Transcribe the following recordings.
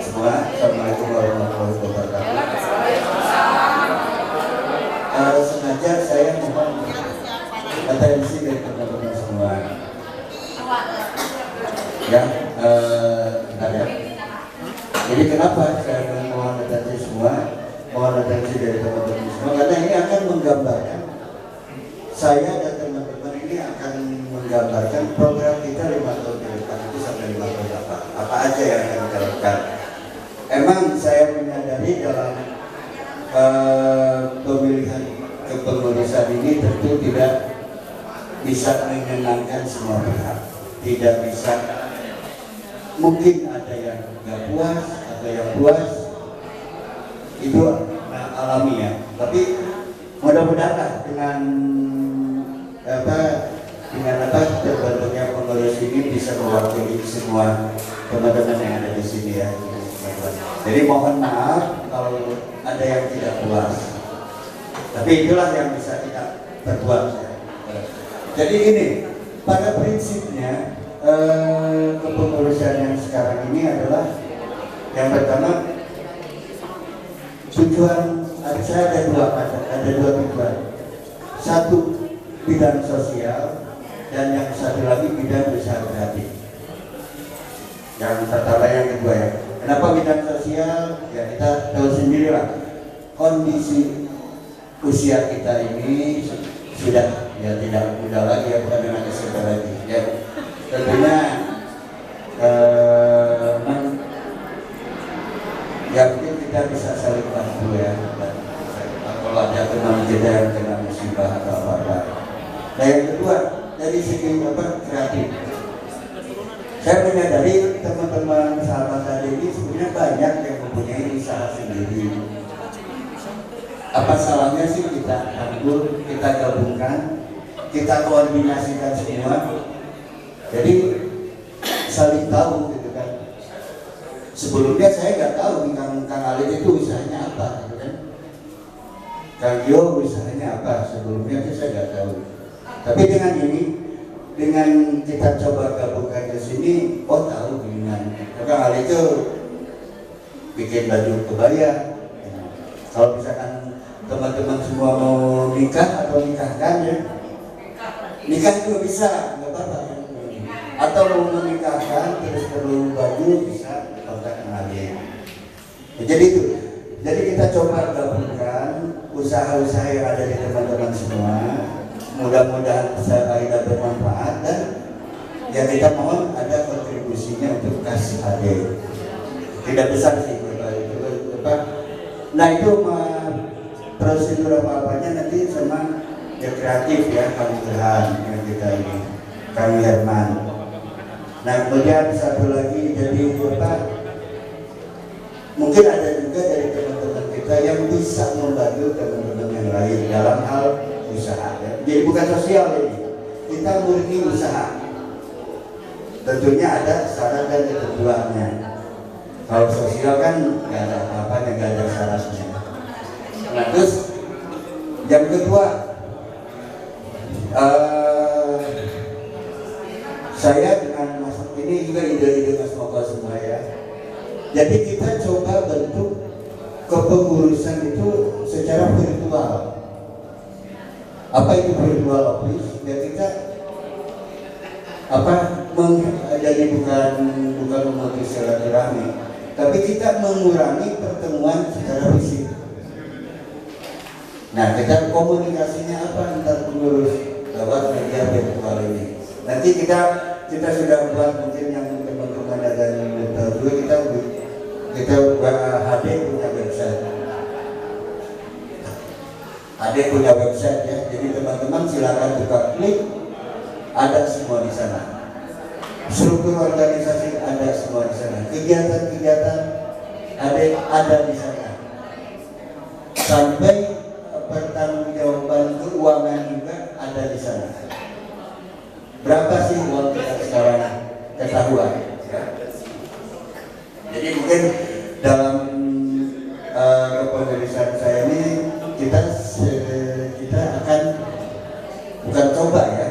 semua, Assalamualaikum warahmatullahi wabarakatuh. Sengaja saya mohon atensi dari teman-teman semua. Ya, bentar ya. Jadi kenapa saya mohon atensi semua? Mohon atensi dari teman-teman semua karena ini akan menggambarkan, saya dan teman-teman ini akan menggambarkan program kita 5 tahun ke depan itu sampai 5 tahun apa aja yang akan kita lakukan. Emang saya menyadari dalam pemilihan kepengurusan ini tentu tidak bisa menyenangkan semua pihak, tidak bisa, mungkin ada yang nggak puas, ada yang puas, itu alami ya. Tapi mudah-mudahan dengan terbentuknya pengurus ini bisa mewakili semua teman-teman yang ada di sini ya. Jadi mohon maaf kalau ada yang tidak puas. Tapi itulah yang bisa kita perbuat. Jadi ini pada prinsipnya kepengurusan yang sekarang ini adalah yang pertama tujuan saya ada dua tujuan. Satu bidang sosial dan yang satu lagi bidang usaha kreatif. Yang pertama yang kedua ya. Kenapa bidang sosial? Ya kita tahu sendirilah kondisi usia kita ini sudah ya tidak muda lagi ya, bukan dengan SMP lagi ya. Tentunya ya mungkin kita bisa saling bantu ya. Kalau ada teman kita yang kena musibah atau apa-apa. Nah yang kedua dari segi kreatif. Saya menyadari teman-teman sahabat saya ini sebenarnya banyak yang mempunyai usaha sendiri. Apa salahnya sih kita rangkul, kita gabungkan, kita koordinasikan semua. Jadi saling tahu gitu kan. Sebelumnya saya nggak tahu Kang Alif itu usahanya apa, gitu kan. Kang Gio usahanya apa, sebelumnya saya nggak tahu. Tapi dengan ini, dengan kita coba gabungkan ke sini, oh tahu dengan Kang Alif itu bikin baju kebaya. Kalau misalkan teman-teman semua mau nikah atau nikahkan ya, nikah juga bisa, nggak apa-apa. Atau mau menikahkan terus perlu baju bisa kontak Alif. Jadi itu, jadi kita coba gabungkan usaha-usaha yang ada di teman-teman semua. Mudah-mudahan bisa ada bermanfaat dan ya kita mohon ada kontribusinya untuk kasih hadir. Tidak besar sih Bapak. Nah itu prosedur apa-apanya nanti sama ya kreatif ya, Kang Ilham yang kita ini, Kang Herman. Nah kemudian satu lagi jadi mungkin ada juga dari teman-teman kita yang bisa membantu teman-teman yang lain dalam hal usaha ya. Jadi bukan sosial ini, kita murni usaha. Tentunya ada syarat dan ketentuannya. Kalau sosial kan nggak ada apa-apa, nggak ada syaratnya. Nah terus yang kedua, saya dengan Mas ini juga ide-ide Mas Moko semua ya. Jadi kita coba bentuk kepengurusan itu secara virtual. Apa itu virtual office? Ya kita jadi bukan memutus silaturahmi, tapi kita mengurangi pertemuan secara fisik. Nah kita komunikasinya apa antar pengurus lewat media virtual ini. Nanti kita sudah buat, mungkin yang teman-teman ada yang tahu juga, kita HD punya website. HD punya website ya, jadi teman-teman silakan buka klik, ada semua di sana. Struktur organisasi ada semua di sana. Kegiatan-kegiatan ada di sana. Sampai pertanggungjawaban keuangan juga ada di sana. Berapa sih uang kita sekarang ketahuan? Ya. Jadi mungkin dalam kepengurusan saya ini kita akan bukan coba ya,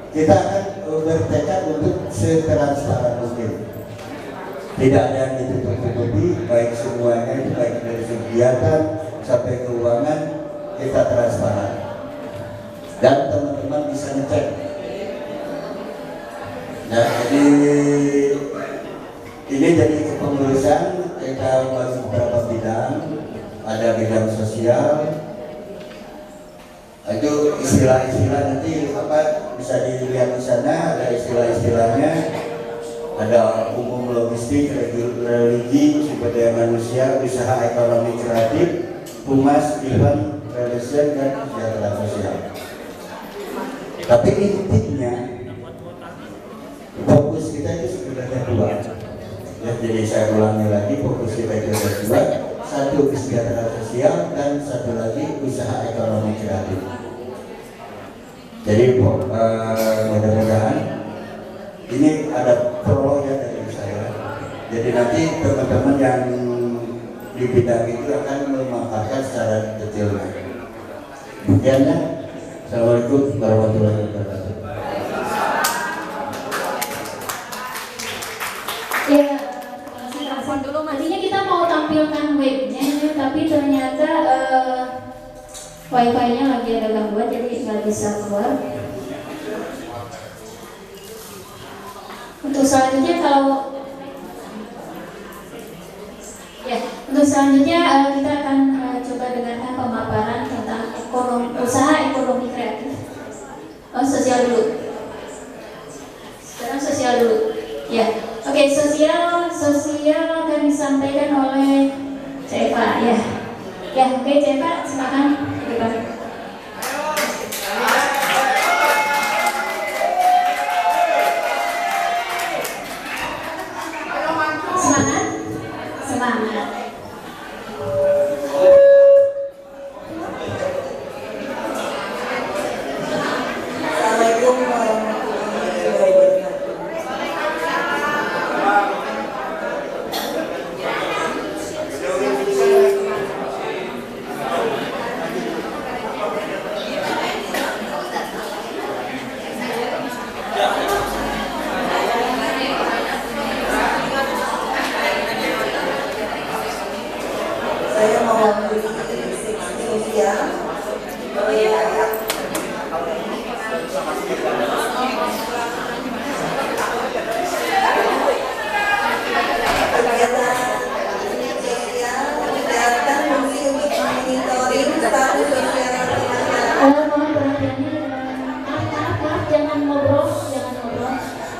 kita akan bertekad untuk setransparan mungkin. Tidak ada yang ditutup-tutupi, baik semuanya itu baik dari kegiatan sampai keuangan kita transparan dan teman-teman bisa ngecek. Nah, jadi ini jadi kepengurusan kita bagi beberapa bidang, ada bidang sosial, itu istilah-istilah nanti apa bisa dilihat di sana, ada istilah-istilahnya, ada umum logistik, religi, sumber daya manusia, usaha ekonomi kreatif, humas, event, relation, dan kesejahteraan sosial. Tapi intinya fokus kita itu sebenarnya dua. Ya, jadi saya ulangi lagi, fokus kita itu ada dua, satu kesejahteraan sosial dan satu lagi usaha ekonomi kreatif. Jadi mudah-mudahan ini ada prolognya dari saya. Jadi nanti teman-teman yang di bidang itu akan memaparkan secara detailnya. Demikiannya, Assalamualaikum warahmatullahi wabarakatuh. Ya, dulu tadinya kita mau tampilkan webnya, tapi ternyata wifi-nya lagi ada gangguan, jadi nggak bisa keluar. Untuk selanjutnya kita akan coba dengarkan pemaparan tentang usaha ekonomi kreatif. Sosial dulu. Sekarang sosial dulu. Ya, oke, sosial akan disampaikan oleh Ceva ya. Ya, oke Ceva, silakan. Semangat. Assalamualaikum warahmatullahi wabarakatuh. Saya mewakili seksi sosial. Kegiatan sosial menjalankan fungsi untuk monitoring status sosial masyarakat. Mohon perhatiannya, maaf, jangan ngobrol.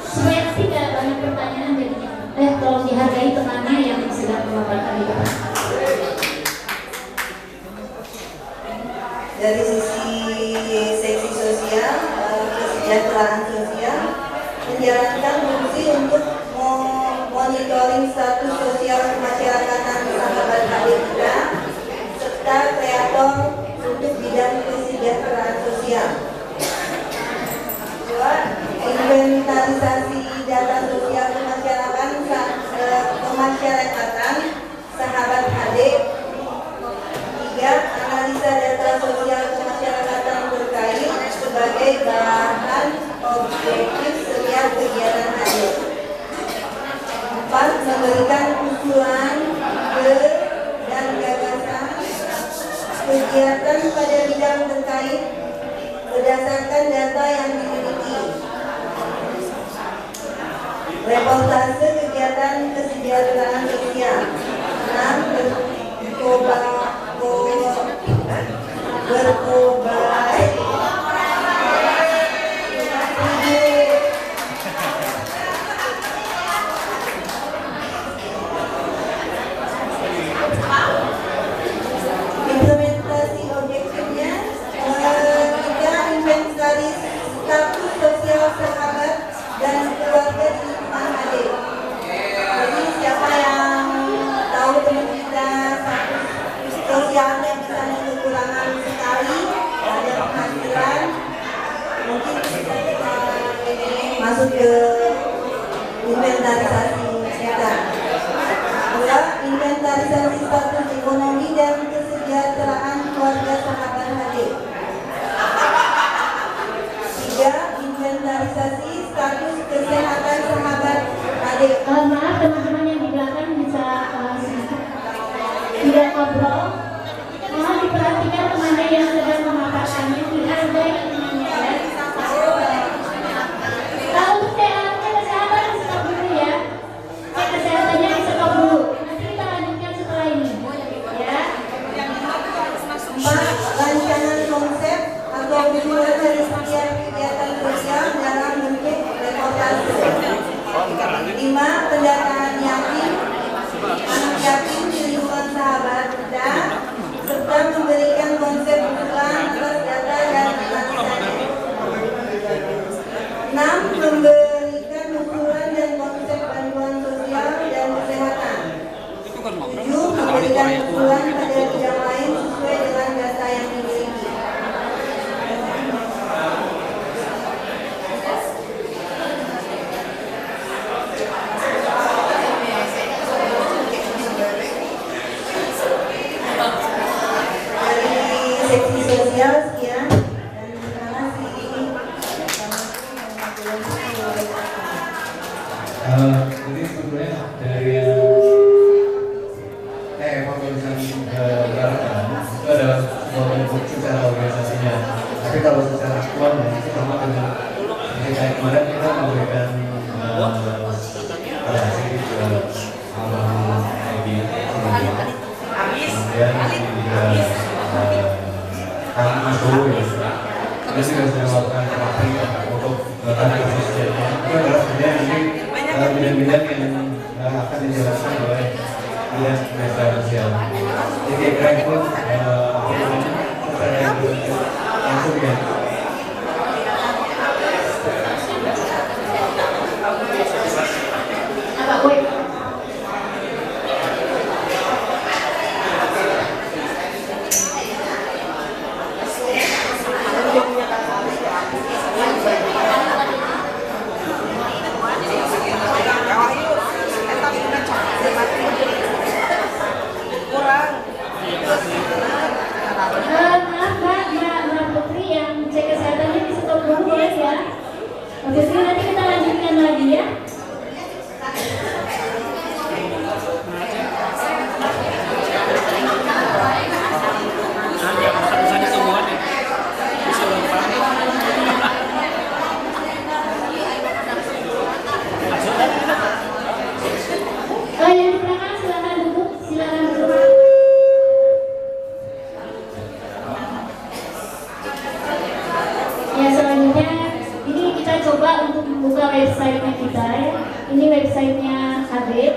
Supaya tidak banyak pertanyaan jadinya. Tolong dihargai temannya yang sedang memaparkan di depan. Dari sisi seksi sosial, kesejahteraan sosial menjalankan fungsi untuk monitoring status sosial kemasyarakatan sahabat kita serta kreator untuk bidang kesejahteraan sosial. Dua, inventarisasi data sosial kemasyarakatan sahabat HD. Tiga, analisa data sosial kemasyarakatan terkait sebagai bahan objektif setiap kegiatan hadir. Empat, memberikan usulan dan gagasan kegiatan pada bidang terkait berdasarkan data yang dimiliki. Reportase kegiatan kesejahteraan sosial. 6, berkobai implementasi objektifnya. 3, inventaris status sosial sahabat dan keluarga di lingkungan HD. Jadi siapa yang tahu teman kita status sosialnya misalnya kekurangan sekali, ada penghasilan, mungkin kita masuk ke inventarisasi kita. 2, inventarisasi status ekonomi dan kesejahteraan keluarga sahabat hadir. 3, inventarisasi status kesehatan sahabat hadir. Maaf teman-teman yang di ngobrol. Mohon diperhatikan temannya yang sedang memaparkannya, dihargai temannya ya. Kalau untuk kesehatan di stop dulu ya. Kesehatannya di stop dulu. Nanti kita lanjutkan setelah ini. Ya. 4. Rancangan konsep atau visual dari setiap kegiatan sosial dalam bentuk reportase. 5. Pendataan yakin, anak yakin di lingkungan sahabat kita, serta memberikan konsep usulan atas data dan analisanya. 6. Memberikan usulan dan konsep bantuan sosial dan kesehatan. 7. Memberikan usulan pada bidang lain sesuai dengan data yang dimiliki. Seksi sosial sekian dan terima kasih. Jadi sebetulnya dari yang evaluasi gerakan itu adalah sebuah bentuk secara organisasinya. Tapi kalau secara aktual sama dengan kayak kemarin kita memberikan relasi ke alam media, kemudian juga kami masuk ya. Kita juga sudah melakukan terapi untuk melakukan kejadiannya. Itu adalah sebenarnya nanti bidang-bidang yang akan dijelaskan oleh dia media sosial. Jadi kira itu secara langsung ya. Apa gue? Maaf Mbak Putri yang cek kesehatannya di stop dulu boleh ya. Mbak Putri nanti kita lanjutkan lagi ya. Yang di belakang silakan duduk, silakan duduk. Ya selanjutnya ini kita coba untuk membuka websitenya kita ya. Ini websitenya Habib.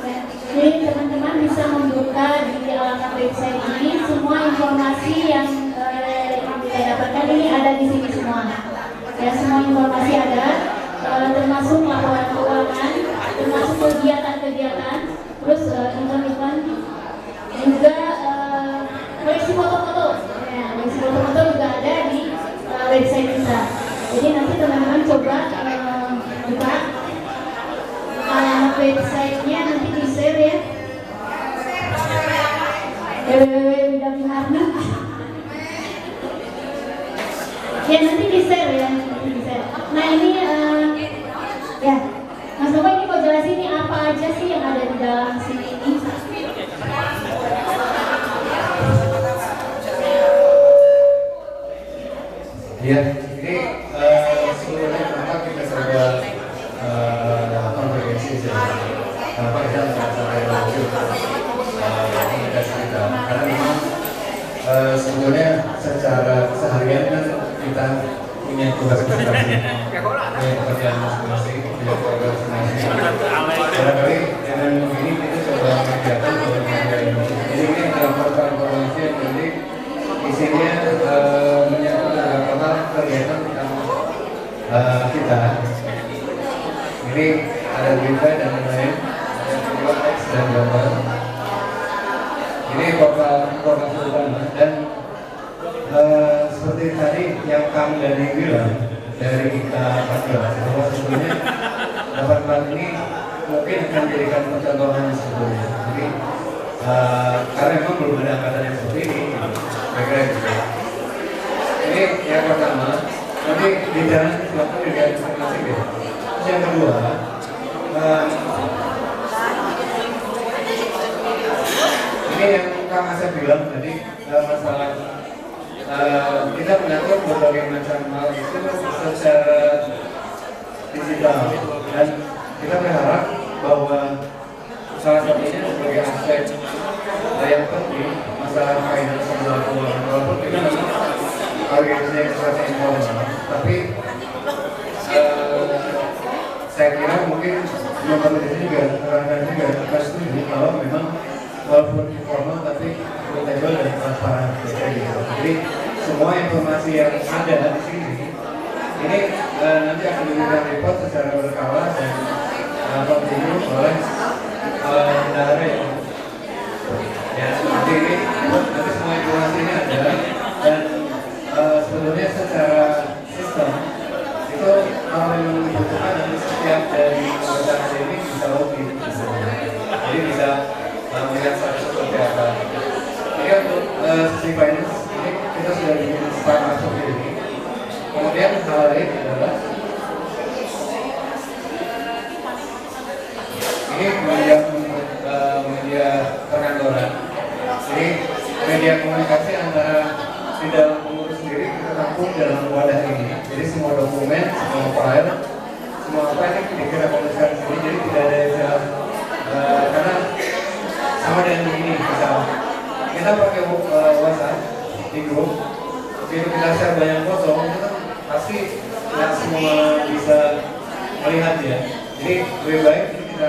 Ya. Jadi teman-teman bisa membuka di alamat website ini semua informasi yang kita dapatkan ini ada di sini semua. Ya semua informasi ada, termasuk laporan keuangan, termasuk kegiatan-kegiatan, terus event-event, juga koleksi foto-foto. Ya, koleksi foto-foto juga ada di website kita. Jadi nanti teman-teman coba buka alamat websitenya, nanti di share ya. www.bidangharna. Ya nanti di share ya, nanti di share. Nah ini ya, Mas Bapak ini mau jelasin ini apa aja sih yang ada di dalam sini ini? Ya, ini seluruhnya kenapa kita coba konvergensi saja. Kenapa kita nggak sampai lanjut komunikasi kita? Karena memang sebetulnya secara keseharian kan kita punya tugas masing-masing, punya pekerjaan masing-masing, punya program masing-masing. Barangkali dengan begini kita coba mengerjakan jadi ini dalam informasi yang penting isinya menyangkut beberapa hal kegiatan kita. Ini ada berita dan lain-lain, ada video teks dan gambar. Ini portal utama dan seperti tadi yang kami dari bilang dari kita bahwa sebetulnya 8 ini mungkin akan dijadikan percontohan sebetulnya. Jadi karena memang belum ada angkatan yang seperti ini, kira-kira gitu. Ini yang pertama, nanti di jalan waktu juga masing ya. Yang kedua, ini yang Kang Asep bilang tadi masalah kita mengatur berbagai macam hal itu secara digital, dan kita berharap bahwa salah satunya sebagai aspek yang penting masalah finance dan keuangan, walaupun kita memang organisasi yang sifatnya informal, tapi saya kira mungkin teman-teman ini juga rekan-rekan juga akan setuju kalau memang walaupun informal tapi akuntabel dan transparan gitu. Jadi semua informasi yang ada di sini ini nanti akan diberikan report secara berkala dan kontinu oleh bendahara ya. Seperti ini nanti semua informasi ini ada, dan sebetulnya secara sistem itu kalau memang dibutuhkan nanti setiap dari organisasi ini bisa login, jadi bisa melihat seperti apa. Jadi untuk sisi finance ini kita sudah bikin start masuk di sini. Kemudian hal lain adalah ini media perkantoran. Jadi media komunikasi antara di dalam pengurus sendiri kita tampung dalam wadah ini. Jadi semua dokumen, semua file, semua apa ini kita komunikasikan sendiri. Jadi tidak ada yang karena sama dengan begini, misalnya kita pakai WhatsApp di grup, begitu kita share banyak foto, itu kan pasti tidak semua bisa melihat ya. Jadi lebih baik kita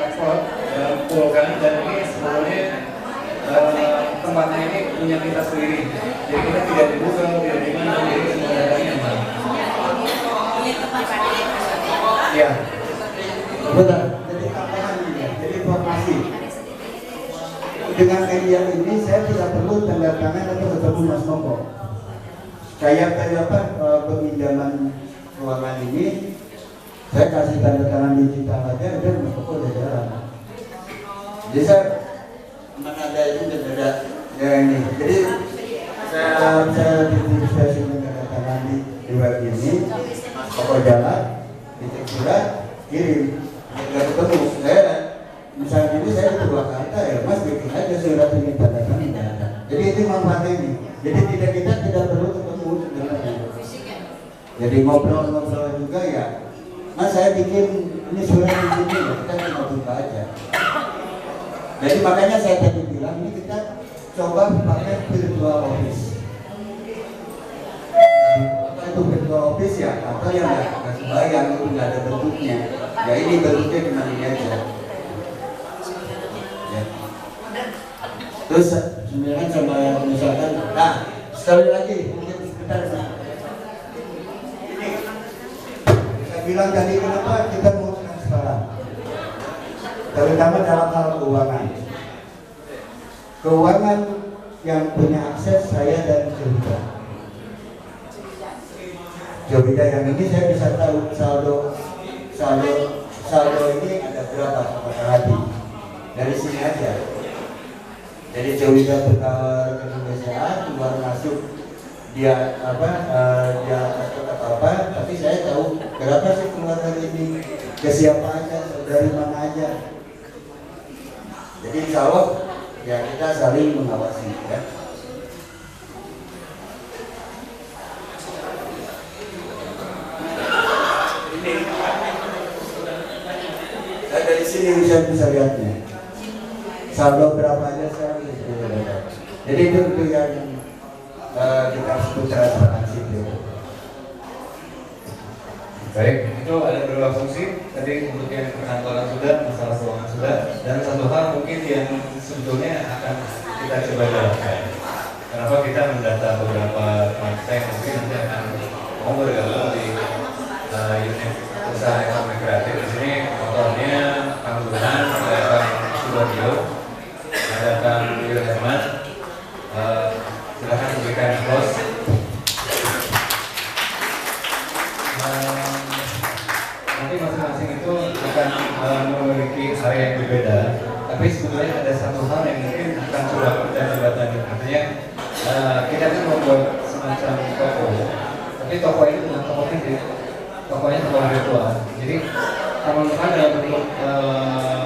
kumpulkan, dan ini sebenarnya tempatnya ini punya kita sendiri. Jadi kita tidak di Google, tidak di mana, jadi semua datanya mana. Ya. Betul. Jadi tambahan ini ya. Jadi informasi. Dengan media ini saya tidak perlu tanda tangan atau ketemu Mas Koko. Kayak peminjaman keuangan ini, saya kasih tanda tangan digital aja, udah Mas Koko udah jalan. Jadi saya mana ada itu dan ada ya ini. Jadi saya diverifikasi tanda tangan di web ini, Mas Koko jalan, titik surat, kirim, nggak ketemu. Saya misalnya ini saya ke Purwakarta ya, Mas bikin aja surat ini tanda tangan. Jadi itu manfaatnya ini. Jadi kita tidak perlu ketemu sebenarnya. Jadi ngobrol-ngobrol juga ya. Mas saya bikin ini surat di sini ya, kita cuma buka aja. Jadi makanya saya tadi bilang ini kita coba pakai virtual office. Apa itu virtual office ya? Atau yang nggak kebayang itu nggak ada bentuknya. Ya ini bentuknya cuma ini aja. Ya. Terus sebenarnya sama misalkan, nah sekali lagi mungkin sebentar Mas. Ini saya bilang tadi kenapa kita mau transparan, terutama dalam hal keuangan. Keuangan yang punya akses saya dan Jovida yang ini saya bisa tahu saldo ini ada berapa per hari dari sini aja. Jadi Jovida berkawal ke Indonesia keluar masuk dia dia apa, tapi saya tahu berapa sih keluar dari ini, ke siapa aja, dari mana aja. Jadi insya Allah ya kita saling mengawasi ya. Saya dari sini bisa lihatnya. Saldo berapa aja saya bisa lihat. Jadi itu yang kita sebut transparansi itu. Baik, itu ada beberapa fungsi. Tadi untuk yang perkantoran sudah, masalah keuangan sudah, dan satu hal mungkin yang sebetulnya akan kita coba jalankan. Kenapa kita mendata beberapa teman kita yang mungkin nanti akan mau bergabung di unit usaha ekonomi kreatif. Di sini contohnya Kang Burhan, ada Kang Sudarjo, ada Kang Wilherman. Silakan berikan host. Nanti masing-masing itu akan memiliki area yang berbeda, tapi sebetulnya ada satu hal yang mungkin akan coba kita jembatani. Artinya kita kan membuat semacam toko, tapi toko ini bukan toko fisik, tokonya toko virtual. Jadi teman-teman dalam bentuk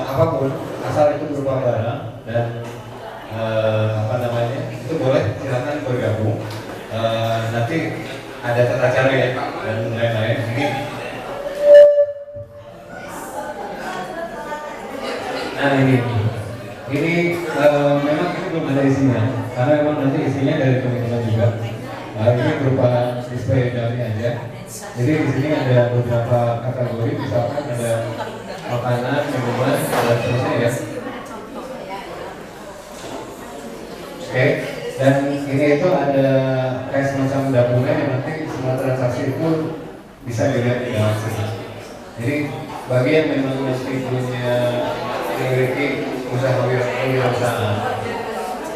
apapun, asal itu berupa barang dan boleh silakan bergabung. Nanti ada tata cara ya dan lain-lain. Ini memang ini belum ada isinya, karena memang nanti isinya dari teman-teman juga. Ini berupa display dari aja. Jadi di sini ada beberapa kategori, misalkan ada makanan, minuman, dan seterusnya ya. Oke, dan ini itu ada kayak semacam dapurnya yang nanti semua transaksi itu bisa dilihat di dalam sini. Jadi bagi yang memang masih punya memiliki usaha wirausaha,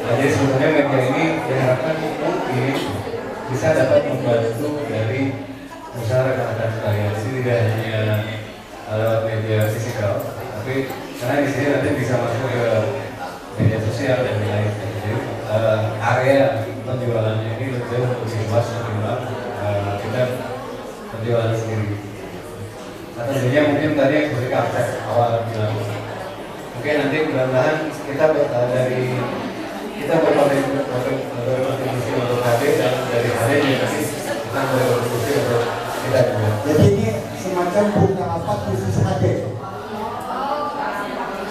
jadi sebenarnya media ini diharapkan mungkin bisa dapat membantu dari usaha rekan-rekan sekalian. Jadi tidak hanya lewat media fisikal, tapi karena di sini nanti bisa masuk ke media sosial dan lain-lain. Jadi area penjualannya ini lebih luas ketimbang kita penjualan sendiri. Nah, tentunya mungkin tadi yang seperti akses awal bilang. Oke, nanti mudah-mudahan kita berkontribusi untuk HD dan dari HD juga nanti kita berkontribusi untuk kita juga. Jadi ini semacam Bukalapak khusus HD.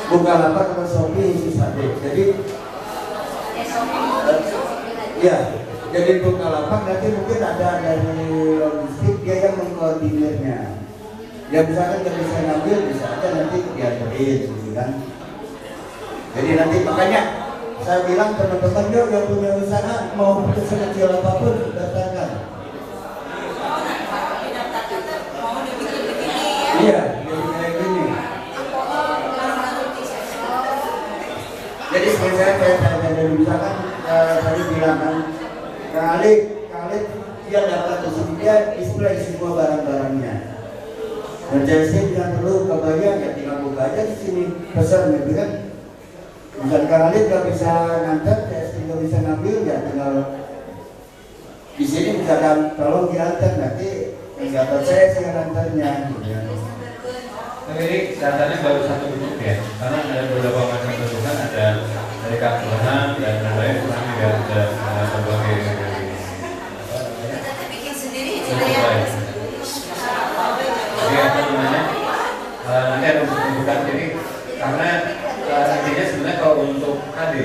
Bukalapak atau Shopee khusus HD. Jadi ya, jadi Bukalapak nanti mungkin ada dari logistik dia yang mengkoordinirnya. Ya misalkan nggak bisa ngambil, bisa aja nanti dianterin, gitu kan. Jadi nanti makanya saya bilang teman-teman yuk yang punya usaha mau sekecil apapun daftarkan. Iya, jadi kayak gini. Jadi seperti saya tanya misalkan tadi bilang kan, kali dia dapat di sini dia display semua barang-barangnya. Dan jadi yang perlu kebayang ya tinggal buka aja di sini pesan gitu kan. Bukan kali nggak bisa ngantar, testing nggak bisa ngambil ya tinggal di sini misalkan tolong diantar nanti nggak percaya sih ngantarnya. Tapi ini datanya baru satu bentuk ya, karena ada beberapa macam bentukan, ada dari kampungan dan lain-lain, kurang juga ada berbagai bikin sendiri jadi apa namanya nanti ada bentukan. Jadi karena intinya sebenarnya kalau untuk HD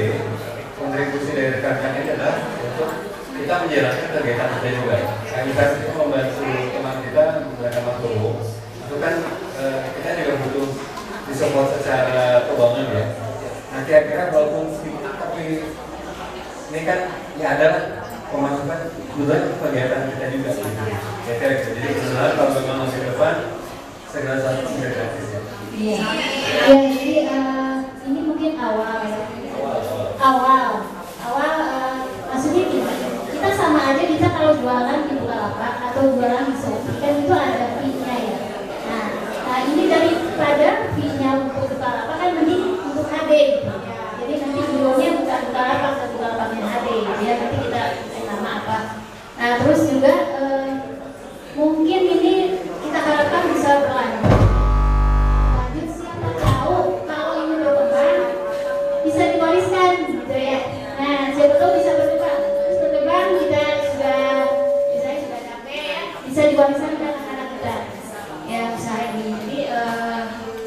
kontribusi dari rekan-rekan ini adalah untuk kita menjalankan kegiatan kita juga. Kayak misalnya kita membantu teman kita mereka masuk, itu kan kita juga butuh disupport secara keuangan ya. Nah kira-kira walaupun tapi ini kan ya adalah pemasukan juga kegiatan kita juga. Ya kira-kira jadi sebenarnya kalau memang masih ke depan segala satu gratis ya. Iya. Ya jadi ini mungkin awal ya. Awal maksudnya gimana? Kita sama aja kita kalau jualan di Bukalapak atau jualan di Shopee kan itu ada fee-nya ya. Nah ini daripada fee-nya untuk Bukalapak kan mending untuk HD gitu ya. Jadi nanti videonya bukan Bukalapak atau Bukalapaknya HD gitu ya. Nanti kita nama apa. Nah terus juga mungkin ini kita harapkan bisa berlanjut. Siapa tahu kalau ini berkembang bisa diwariskan gitu ya. Nah siapa tahu bisa berkembang. Terus berkembang kita misalnya sudah capek ya, bisa diwariskan ke anak-anak kita. Ya usaha ini. Jadi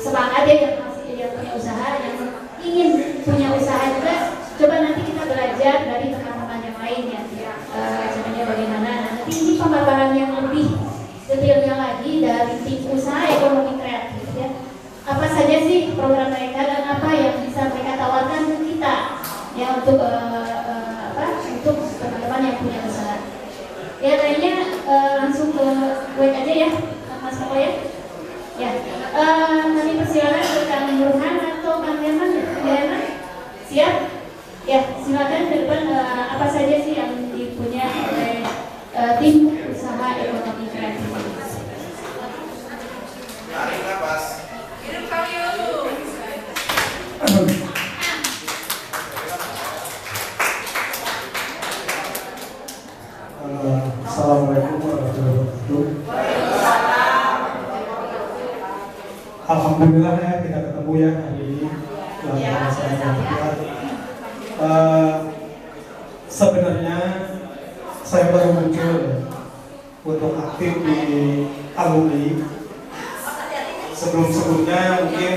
semangat ya yang punya usaha, yang ingin punya usaha juga. Coba nanti kita belajar dari teman-teman yang lain ya. Caranya bagaimana. Nah, nanti ini pemaparan yang lebih detailnya lagi dari tim usaha ekonomi kreatif ya. Apa saja sih program mereka dan apa yang bisa mereka tawarkan ke kita ya untuk untuk teman-teman yang punya usaha. Ya kayaknya langsung ke web aja ya Mas Koko ya. Ya kami persilakan ke Kang Burhan atau Kang Herman. Siap? Ya silakan ke depan apa saja sih yang dipunya oleh tim usaha ekonomi kreatif. Tarik nafas. Hidup kami dulu. Assalamualaikum warahmatullahi wabarakatuh. Alhamdulillah ya kita ketemu ya hari ini dalam saya Sebenarnya saya baru muncul untuk aktif di alumni. Sebelum-sebelumnya mungkin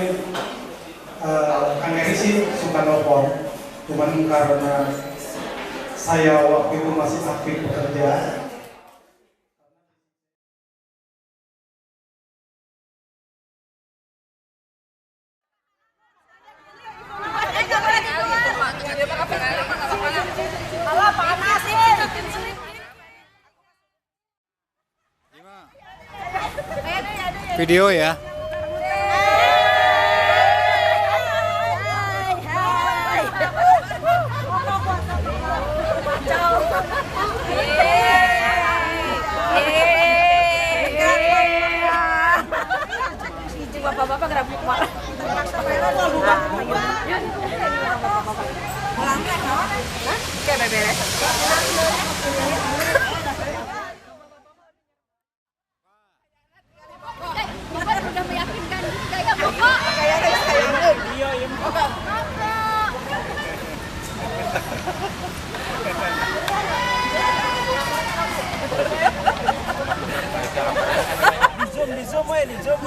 Kang Eri sih suka nelfon, cuman karena saya waktu itu masih aktif bekerja. Video ya. Bapak-bapak gerabuk marah. Oke, beres. Udah meyakinkan kayak Bapak. Di zoom aja, di zoom.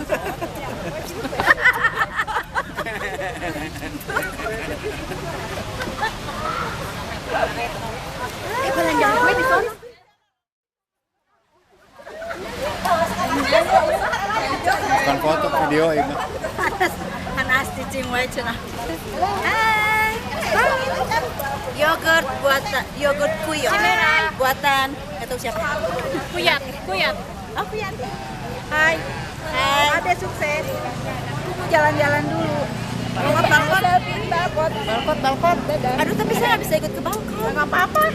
Jalan-jalan gue di sana. Bukan foto, video itu. Panas di Cimwe cenah. Hai. Yogurt buatan yogurt kuyo. Buatan itu siapa? Kuyat. Oh, Kuyat. Hai. Hai. Ada sukses. Jalan-jalan dulu. Balkon. Aduh, tapi saya nggak bisa ikut ke balkon. Nggak apa-apa.